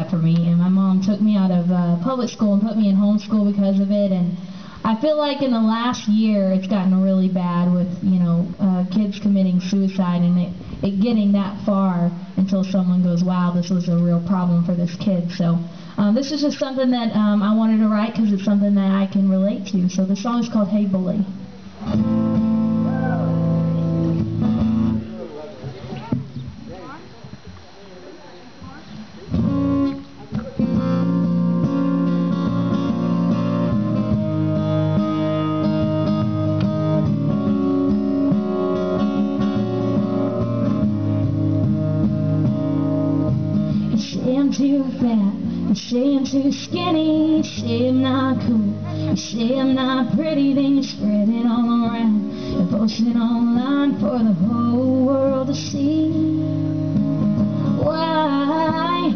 bad for me, and my mom took me out of public school and put me in homeschool because of it. And I feel like in the last year it's gotten really bad with, kids committing suicide and it getting that far until someone goes, wow, this was a real problem for this kid. So this is just something that I wanted to write because it's something that I can relate to. So the song is called Hey Bully. I'm too fat, you say I'm too skinny, you say I'm not cool, you say I'm not pretty, then you spread it all around and post it online for the whole world to see. Why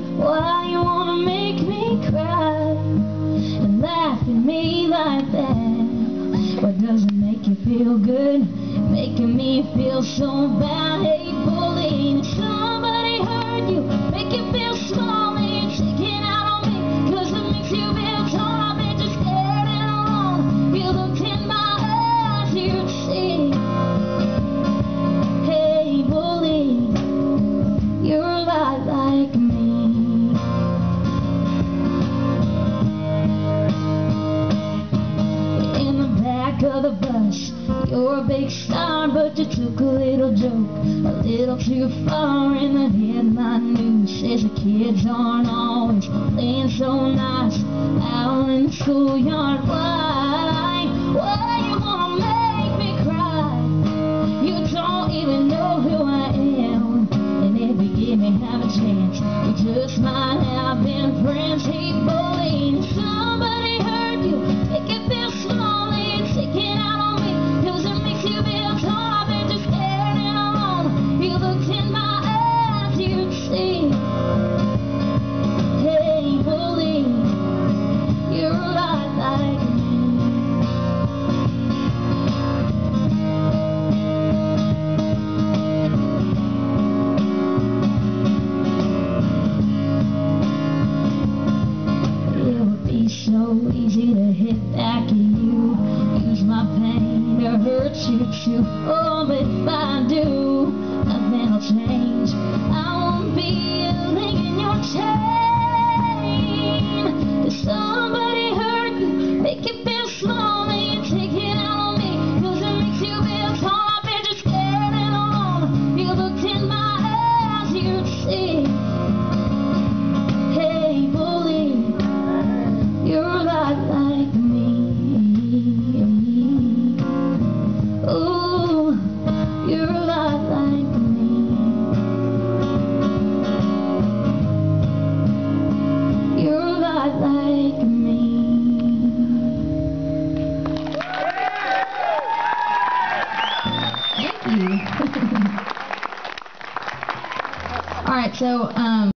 you wanna make me cry and laugh at me like that? What doesn't make you feel good, making me feel so bad? Hey bully, did somebody hurt you, make you feel small? Of the bus, you're a big star, but you took a little joke a little too far. In the headline news says the kids aren't always playing so nice out in the schoolyard. Why you wanna make me cry? You don't even know who I am, and if you give me half a chance, we just might have been friends. Hey bully, somebody hurt you, make it feel small. So easy to hit back at you, use my pain to hurt you too. Oh, but if I do, nothing will change. I won't be a link in your chain. Did somebody hurt you, make you feel small, and you take it out on me, cause it makes you feel tall. I bet you're scared and alone. You looked in my eyes, you'd see. Hey bully, you're a lot like me. Ooh, you're a lot like me. You're a lot like me. Thank you. All right, so